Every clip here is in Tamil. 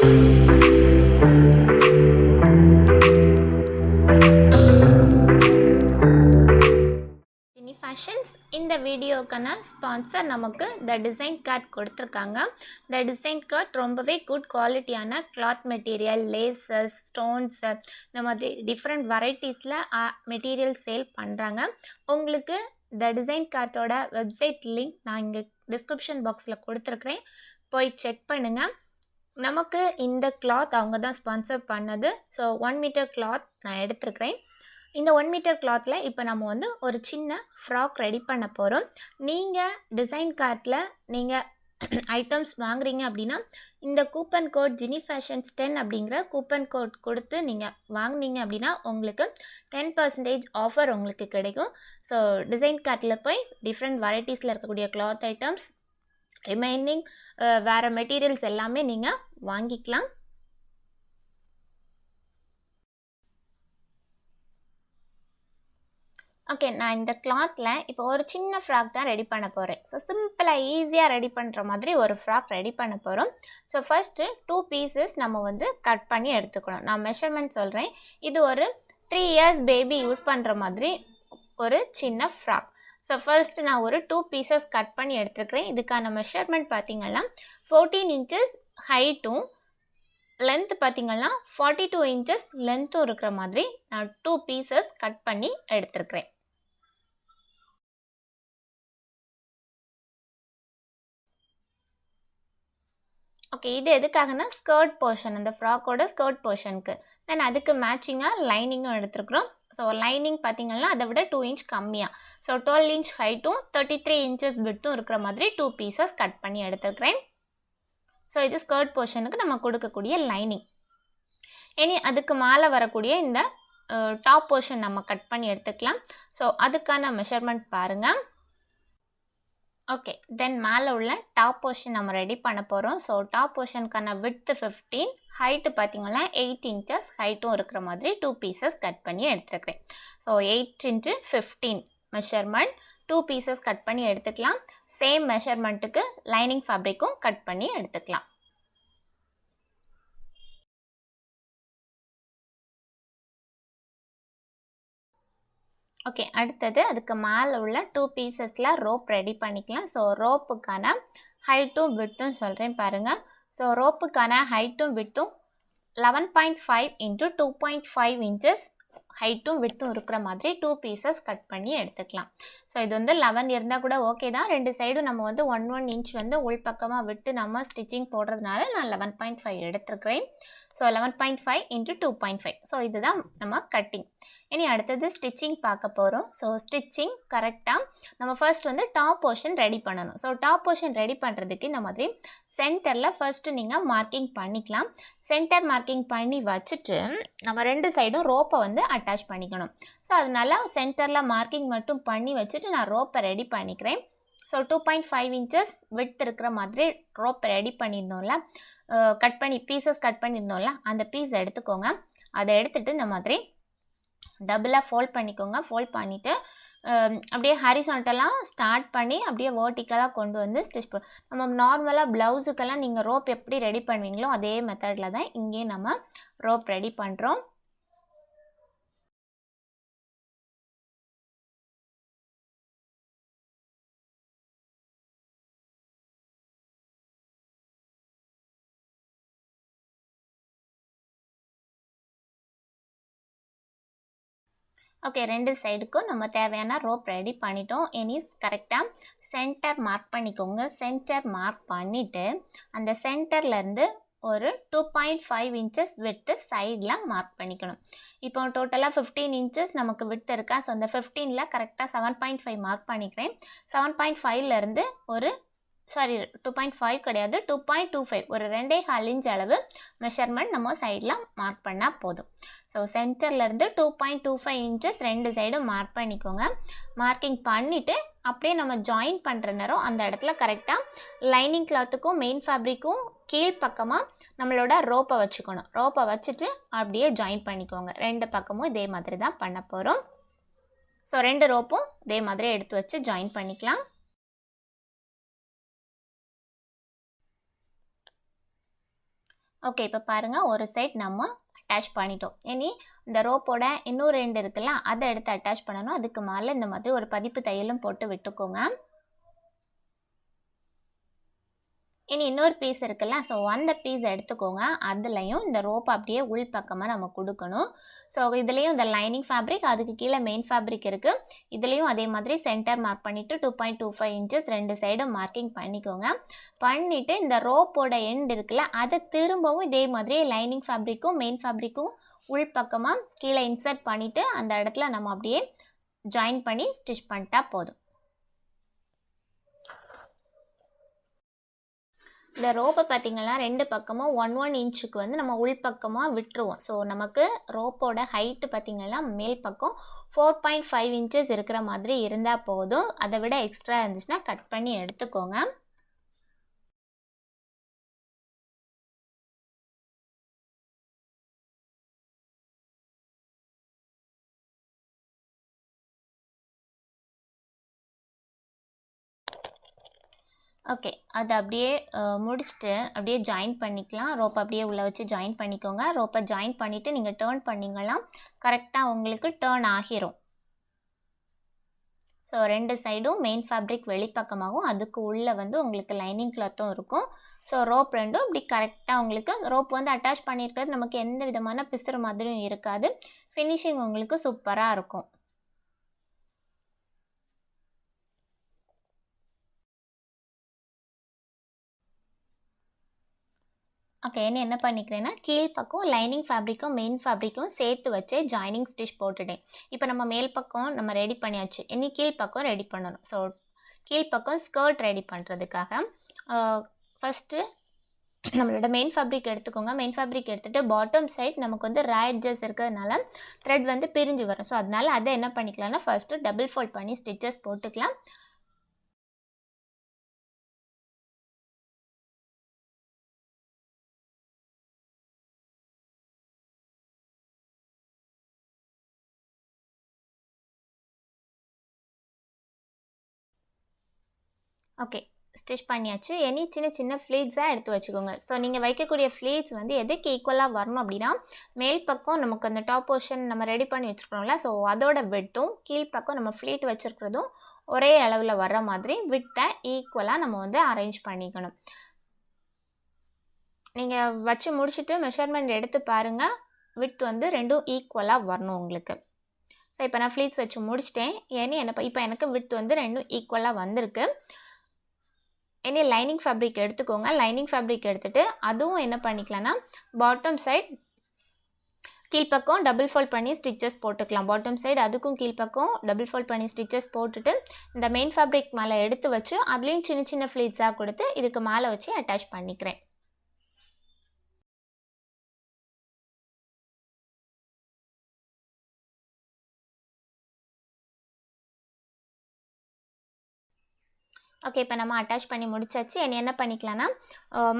ஜெனி ஃபேஷன்ஸ் இந்த வீடியோக்கான ஸ்பான்சர் நமக்கு த டிசைன் கார்ட் கொடுத்துருக்காங்க. த டிசைன் கார்ட் ரொம்பவே குட் குவாலிட்டியான கிளாத் மெட்டீரியல், லேசஸ், ஸ்டோன்ஸ், இந்த மாதிரி டிஃப்ரெண்ட் வெரைட்டிஸில் மெட்டீரியல் சேல் பண்ணுறாங்க. உங்களுக்கு த டிசைன் கார்ட்டோட வெப்சைட் லிங்க் நான் இங்கே டிஸ்கிரிப்ஷன் பாக்ஸில் கொடுத்துருக்குறேன், போய் செக் பண்ணுங்கள். நமக்கு இந்த கிளாத் அவங்க தான் ஸ்பான்சர் பண்ணது. ஸோ 1 மீட்டர் கிளாத் நான் எடுத்துருக்கிறேன். இந்த 1 மீட்டர் கிளாத்தில் இப்போ நம்ம வந்து ஒரு சின்ன ஃப்ராக் ரெடி பண்ண போகிறோம். நீங்கள் டிசைன் கார்ட்டில் நீங்கள் ஐட்டம்ஸ் வாங்குறீங்க அப்படின்னா இந்த கூப்பன் கோட் ஜெனி ஃபேஷன்ஸ் 10 அப்படிங்கிற கூப்பன் கோட் கொடுத்து நீங்கள் வாங்கினீங்க அப்படின்னா உங்களுக்கு 10% ஆஃபர் உங்களுக்கு கிடைக்கும். ஸோ டிசைன் கார்ட்டில் போய் டிஃப்ரெண்ட் வெரைட்டிஸில் இருக்கக்கூடிய கிளாத் ஐட்டம்ஸ், ரிமைனிங் வேறு மெட்டீரியல்ஸ் எல்லாமே நீங்கள் வாங்கிக்கலாம். ஓகே, நான் இந்த கிளாத்தில் இப்போ ஒரு சின்ன ஃப்ராக் தான் ரெடி பண்ண போகிறேன். ஸோ சிம்பிளாக ஈஸியாக ரெடி பண்ணுற மாதிரி ஒரு ஃப்ராக் ரெடி பண்ண போகிறோம். ஸோ ஃபஸ்ட்டு 2 பீசஸ் நம்ம வந்து கட் பண்ணி எடுத்துக்கணும். நான் மெஷர்மெண்ட் சொல்கிறேன். இது ஒரு 3 இயர்ஸ் பேபி யூஸ் பண்ணுற மாதிரி ஒரு சின்ன ஃப்ராக். ஸோ ஃபர்ஸ்ட் நான் ஒரு 2 பீசஸ் கட் பண்ணி எடுத்துருக்கிறேன். இதுக்கான மெஷர்மெண்ட் பார்த்திங்கன்னா 14 இன்ச்சஸ் ஹைட்டும் லென்த் பார்த்திங்கன்னா 42 இன்ச்சஸ் லென்த்தும் இருக்கிற மாதிரி நான் 2 பீசஸ் கட் பண்ணி எடுத்துருக்கிறேன். ஓகே, இது எதுக்காகனா ஸ்கர்ட் போர்ஷன், அந்த ஃப்ராக்கோட ஸ்கர்ட் போர்ஷனுக்கு. தென் அதுக்கு மேட்சிங்காக லைனிங்கும் எடுத்துருக்குறோம். ஸோ லைனிங் பார்த்திங்கன்னா அதை விட 2 இன்ச் கம்மியாக, ஸோ 12 இன்ச் ஹைட்டும் 33 இன்ச்சஸ் விட்த்தும் இருக்கிற மாதிரி 2 பீசஸ் கட் பண்ணி எடுத்துருக்கிறேன். ஸோ இது ஸ்கர்ட் போர்ஷனுக்கு நம்ம கொடுக்கக்கூடிய லைனிங். இனி அதுக்கு மேலே வரக்கூடிய இந்த டாப் போர்ஷன் நம்ம கட் பண்ணி எடுத்துக்கலாம். ஸோ அதுக்கான மெஷர்மெண்ட் பாருங்கள். ஓகே, தென் மேலே உள்ள டாப் போர்ஷன் நம்ம ரெடி பண்ண போகிறோம். ஸோ டாப் போர்ஷனுக்கான விட்த்து 15, ஹைட்டு பார்த்திங்கன்னா 8 இன்ச்சஸ் ஹைட்டும் இருக்கிற மாதிரி 2 பீசஸ் கட் பண்ணி எடுத்துருக்கிறேன். So 8 into 15 measurement 2 pieces cut பண்ணி எடுத்துக்கலாம். சேம் மெஷர்மெண்ட்டுக்கு லைனிங் ஃபேப்ரிக்கும் கட் பண்ணி எடுத்துக்கலாம். ஓகே, அடுத்தது அதுக்கு மேலே உள்ள 2 பீசஸில் ரோப் ரெடி பண்ணிக்கலாம். ஸோ ரோப்புக்கான ஹைட்டும் விட்த்தும் சொல்கிறேன் பாருங்கள். ஸோ ரோப்புக்கான ஹைட்டும் விட்த்தும் 11.5 into 2.5 இன்ச்சஸ் ஹைட்டும் விட்த்தும் இருக்கிற மாதிரி 2 பீசஸ் கட் பண்ணி எடுத்துக்கலாம். ஸோ இது வந்து 11 இருந்தால் கூட ஓகே தான். 2 சைடும் நம்ம வந்து 1 இன்ச் வந்து உள்பக்கமாக விட்டு நம்ம ஸ்டிச்சிங் போடுறதுனால நான் 11.5 எடுத்துருக்கிறேன். So 11.5 into 2.5. ஸோ இதுதான் நம்ம கட்டிங். இனி அடுத்தது ஸ்டிச்சிங் பார்க்க போகிறோம். ஸோ ஸ்டிச்சிங் கரெக்டாக நம்ம ஃபர்ஸ்ட் வந்து டாப் போர்ஷன் ரெடி பண்ணணும். ஸோ டாப் போர்ஷன் ரெடி பண்ணுறதுக்கு இந்த மாதிரி சென்டரில் ஃபர்ஸ்ட்டு நீங்கள் மார்க்கிங் பண்ணிக்கலாம். சென்டர் மார்க்கிங் பண்ணி வச்சுட்டு நம்ம 2 சைடும் ரோப்பை வந்து அட்டாச் பண்ணிக்கணும். ஸோ அதனால சென்டரில் மார்க்கிங் மட்டும் பண்ணி வச்சுட்டு நான் ரோப்பை ரெடி பண்ணிக்கிறேன். ஸோ 2.5 இன்ச்சஸ் விட்த் இருக்கிற மாதிரி ரோப்பை ரெடி பண்ணியிருந்தோம்ல, கட் பண்ணி பீசஸ் கட் பண்ணியிருந்தோம்ல, அந்த பீஸ் எடுத்துக்கோங்க. அதை எடுத்துகிட்டு இந்த மாதிரி டபுளாக ஃபோல்ட் பண்ணிக்கோங்க. ஃபோல்ட் பண்ணிவிட்டு அப்படியே ஹாரிசான்டலாக ஸ்டார்ட் பண்ணி அப்படியே வேர்ட்டிக்கலாக கொண்டு வந்து ஸ்டிச் நம்ம நார்மலாக ப்ளவுஸுக்கெல்லாம் நீங்கள் ரோப் எப்படி ரெடி பண்ணுவீங்களோ அதே மெத்தடில் தான் இங்கேயும் நம்ம ரோப் ரெடி பண்ணுறோம். ஓகே, 2 சைடுக்கும் நம்ம தேவையான ரோப் ரெடி பண்ணிட்டோம். இனி கரெக்டாக சென்டர் மார்க் பண்ணிக்கோங்க. சென்டர் மார்க் பண்ணிவிட்டு அந்த சென்டர்லேருந்து ஒரு 2.5 இன்ச்சஸ் விட்டு சைடில் மார்க் பண்ணிக்கணும். இப்போ டோட்டலாக 15 இன்ச்சஸ் நமக்கு விட்டு இருக்கா. ஸோ அந்த 15ல் கரெக்டாக 7.5 மார்க் பண்ணிக்கிறேன். 7.5லேருந்து ஒரு 2.5 கிடையாது, 2.25 ஒரு 2.25 இன்ச் அளவு மெஷர்மெண்ட் நம்ம சைடில் மார்க் பண்ணால் போதும். ஸோ சென்டர்லேருந்து 2.25 இன்ச்சஸ் 2 சைடும் மார்க் பண்ணிக்கோங்க. மார்க்கிங் பண்ணிவிட்டு அப்படியே நம்ம ஜாயின் பண்ணுற நேரம் அந்த இடத்துல கரெக்டாக லைனிங் கிளாத்துக்கும் மெயின் ஃபேப்ரிக்கும் கீழ்ப்பக்கமாக நம்மளோட ரோப்பை வச்சுக்கணும். ரோப்பை வச்சுட்டு அப்படியே ஜாயின் பண்ணிக்கோங்க. 2 பக்கமும் இதே மாதிரி தான் பண்ண போகிறோம். ஸோ 2 ரோப்பும் இதே மாதிரி எடுத்து வச்சு ஜாயின் பண்ணிக்கலாம். ஓகே, இப்போ பாருங்கள் ஒரு சைட் நம்ம அட்டாச் பண்ணிட்டோம். இனி இந்த ரோப்போட இன்னும் 2 இருக்குல்ல, அதை எடுத்து அட்டாச் பண்ணணும். அதுக்கு மேலே இந்த மாதிரி ஒரு பதிப்பு தையலும் போட்டு விட்டுக்கோங்க. இனி இன்னொரு பீஸ் இருக்குல்ல, ஸோ அந்த பீஸ் எடுத்துக்கோங்க. அதுலேயும் இந்த ரோப் அப்படியே உள் பக்கமாக நம்ம கொடுக்கணும். ஸோ இதுலேயும் இந்த லைனிங் ஃபேப்ரிக், அதுக்கு கீழே மெயின் ஃபேப்ரிக் இருக்குது. இதுலேயும் அதே மாதிரி சென்டர் மார்க் பண்ணிவிட்டு 2.25 இன்ச்சஸ் 2 சைடும் மார்க்கிங் பண்ணிக்கோங்க. பண்ணிவிட்டு இந்த ரோப்போட எண்ட் இருக்குல்ல, அதை திரும்பவும் இதே மாதிரி லைனிங் ஃபேப்ரிக்கும் மெயின் ஃபேப்ரிக்கும் உள் பக்கமாக கீழே இன்சர்ட் பண்ணிவிட்டு அந்த இடத்துல நம்ம அப்படியே ஜாயின் பண்ணி ஸ்டிச் பண்ணிட்டா போதும். இந்த ரோப்பை பார்த்திங்கன்னா 2 பக்கமும் 1 இன்ச்சுக்கு வந்து நம்ம உள் பக்கமாக விட்டுருவோம். ஸோ நமக்கு ரோப்போட ஹைட்டு பார்த்திங்கன்னா மேல் பக்கம் 4.5 இன்ச்சஸ் இருக்கிற மாதிரி இருந்தால் போதும். அதை விட எக்ஸ்ட்ரா இருந்துச்சுன்னா கட் பண்ணி எடுத்துக்கோங்க. ஓகே, அதை அப்படியே முடிச்சுட்டு அப்படியே ஜாயின் பண்ணிக்கலாம். ரோப் அப்படியே உள்ளே வச்சு ஜாயின் பண்ணிக்கோங்க. ரோப்பை ஜாயின் பண்ணிவிட்டு நீங்கள் டேர்ன் பண்ணிங்கன்னா கரெக்டாக உங்களுக்கு டேர்ன் ஆகிரும். ஸோ 2 சைடும் மெயின் ஃபேப்ரிக் வெளிப்பக்கமாகவும் அதுக்கு உள்ளே வந்து உங்களுக்கு லைனிங் கிளாத்தும் இருக்கும். ஸோ ரோப் ரெண்டும் இப்படி கரெக்டாக உங்களுக்கு ரோப் வந்து அட்டாச் பண்ணியிருக்கிறது நமக்கு எந்த விதமான பிசுறு மாதிரியும் இருக்காது. ஃபினிஷிங் உங்களுக்கு சூப்பராக இருக்கும். ஓகே, என்ன பண்ணிக்கிறேன்னா கீழ்ப்பக்கம் லைனிங் ஃபேப்ரிக்கும் மெயின் ஃபேப்ரிக்கும் சேர்த்து வச்சு ஜாயினிங் ஸ்டிச் போட்டுட்டேன். இப்போ நம்ம மேல் பக்கம் நம்ம ரெடி பண்ணியாச்சு. இனி கீழ்ப்பக்கம் ரெடி பண்ணணும். ஸோ கீழ்ப்பக்கம் ஸ்கர்ட் ரெடி பண்ணுறதுக்காக ஃபஸ்ட்டு நம்மளோட மெயின் ஃபேப்ரிக் எடுத்துக்கோங்க. மெயின் ஃபேப்ரிக் எடுத்துகிட்டு பாட்டம் சைட் நமக்கு வந்து ரா எட்ஜஸ் இருக்கிறதுனால த்ரெட் வந்து பிரிஞ்சு வரும். ஸோ அதனால் அதை என்ன பண்ணிக்கலாம்னா ஃபஸ்ட்டு டபுள் ஃபோல்ட் பண்ணி ஸ்டிச்சஸ் போட்டுக்கலாம். ஓகே, ஸ்டிச் பண்ணியாச்சு. இனி சின்ன சின்ன ஃப்ளீட்ஸாக எடுத்து வச்சுக்கோங்க. ஸோ நீங்கள் வைக்கக்கூடிய ஃப்ளீட்ஸ் வந்து எதுக்கு ஈக்குவலாக வரணும் அப்படின்னா மேல் பக்கம் நமக்கு அந்த டாப் போர்ஷன் நம்ம ரெடி பண்ணி வச்சுருக்கோம்ல, ஸோ அதோட விட்த்தும் கீழ்ப்பக்கம் நம்ம ஃப்ளீட் வச்சுருக்கிறதும் ஒரே அளவில் வர்ற மாதிரி விட்டை ஈக்குவலாக நம்ம வந்து அரேஞ்ச் பண்ணிக்கணும். நீங்கள் வச்சு முடிச்சுட்டு மெஷர்மெண்ட் எடுத்து பாருங்கள். விட்த் வந்து ரெண்டும் ஈக்குவலாக வரணும் உங்களுக்கு. ஸோ இப்போ நான் ஃப்ளீட்ஸ் வச்சு முடிச்சிட்டேன். இப்போ எனக்கு விட்த் வந்து ரெண்டும் ஈக்குவலாக வந்திருக்கு. இனி லைனிங் ஃபேப்ரிக் எடுத்துக்கோங்க. லைனிங் ஃபேப்ரிக் எடுத்துகிட்டு அதுவும் என்ன பண்ணிக்கலாம்னா பாட்டம் சைட் கீழ்ப்பக்கம் டபுள் ஃபோல்ட் பண்ணி ஸ்டிச்சஸ் போட்டுக்கலாம். பாட்டம் சைடு அதுக்கும் கீழ்ப்பக்கம் டபுள் ஃபோல்ட் பண்ணி ஸ்டிச்சஸ் போட்டுட்டு இந்த மெயின் ஃபேப்ரிக் மேலே எடுத்து வச்சு அதுலேயும் சின்ன சின்ன ஃப்ளீட்ஸாக கொடுத்து இதுக்கு மேலே வச்சு அட்டாச் பண்ணிக்கிறேன். ஓகே, இப்போ நம்ம அட்டாச் பண்ணி முடிச்சாச்சு. என்ன பண்ணிக்கலாம்னா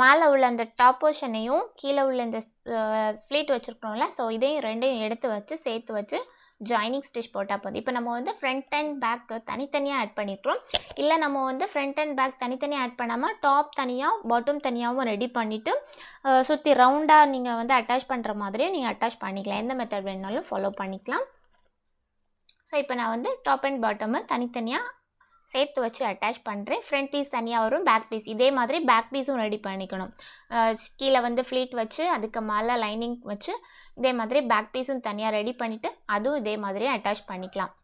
மேலே உள்ள அந்த டாப் போர்ஷனையும் கீழே உள்ள இந்த ஃப்ளீட் வச்சுருக்கோம்ல, ஸோ இதையும் ரெண்டையும் எடுத்து வச்சு சேர்த்து வச்சு ஜாயினிங் ஸ்டிச் போட்டால் போதும். இப்போ நம்ம வந்து ஃப்ரண்ட் அண்ட் பேக் தனித்தனியாக ஆட் பண்ணிக்கிறோம். இல்லை நம்ம வந்து ஃப்ரண்ட் அண்ட் பேக் தனித்தனியாக ஆட் பண்ணாமல் டாப் தனியாக பாட்டம் தனியாகவும் ரெடி பண்ணிவிட்டு சுற்றி ரவுண்டாக நீங்கள் வந்து அட்டாச் பண்ணுற மாதிரியும் நீங்கள் அட்டாச் பண்ணிக்கலாம். எந்த மெத்தட் வேணாலும் ஃபாலோ பண்ணிக்கலாம். ஸோ இப்போ நான் வந்து டாப் அண்ட் பாட்டமை தனித்தனியாக சேர்த்து வச்சு அட்டாச் பண்ணுறேன். ஃப்ரண்ட் பீஸ் தனியாக வரும், பேக் பீஸ் இதே மாதிரி பேக் பீஸும் ரெடி பண்ணிக்கணும். கீழே வந்து ஃப்ளீட் வச்சு அதுக்கு மேலே லைனிங் வச்சு இதே மாதிரி பேக் பீஸும் தனியாக ரெடி பண்ணிவிட்டு அதுவும் இதே மாதிரி அட்டாச் பண்ணிக்கலாம்.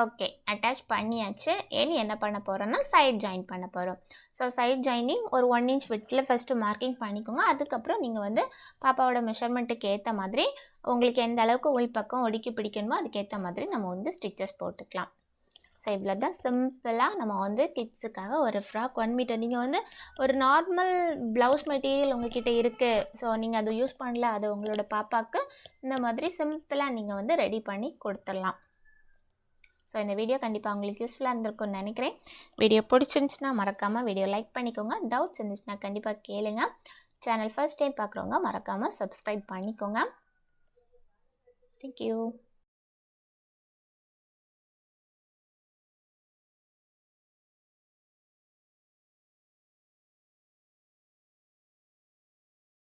ஓகே, அட்டாச் பண்ணியாச்சு. என்ன பண்ண போகிறோன்னா சைட் ஜாயின் பண்ண போகிறோம். ஸோ சைட் ஜாயினிங் ஒரு 1 இன்ச் விட்டில் ஃபஸ்ட்டு மார்க்கிங் பண்ணிக்கோங்க. அதுக்கப்புறம் நீங்கள் வந்து பாப்பாவோட மெஷர்மெண்ட்டுக்கு ஏற்ற மாதிரி உங்களுக்கு எந்த அளவுக்கு உள் பக்கம் ஒடுக்கி பிடிக்கணுமோ அதுக்கேற்ற மாதிரி நம்ம வந்து ஸ்டிச்சஸ் போட்டுக்கலாம். ஸோ இவ்வளோ தான் சிம்பிளாக நம்ம வந்து கிட்ஸுக்காக ஒரு ஃப்ராக் 1 மீட்டர் நீங்கள் வந்து ஒரு நார்மல் ப்ளவுஸ் மெட்டீரியல் உங்கள்கிட்ட இருக்குது, ஸோ நீங்கள் அதை யூஸ் பண்ணல, அது உங்களோட பாப்பாவுக்கு இந்த மாதிரி சிம்பிளாக நீங்கள் வந்து ரெடி பண்ணி கொடுத்துடலாம். ஸோ இந்த வீடியோ கண்டிப்பாக உங்களுக்கு யூஸ்ஃபுல்லாக இருந்திருக்கும்னு நினைக்கிறேன். வீடியோ பிடிச்சிருந்துச்சுன்னா மறக்காமல் வீடியோ லைக் பண்ணிக்கோங்க. டவுட்ஸ் இருந்துச்சுன்னா கண்டிப்பாக கேளுங்க. சேனல் ஃபர்ஸ்ட் டைம் பார்க்குறவங்க மறக்காமல் சப்ஸ்கிரைப் பண்ணிக்கோங்க. தேங்க்யூ.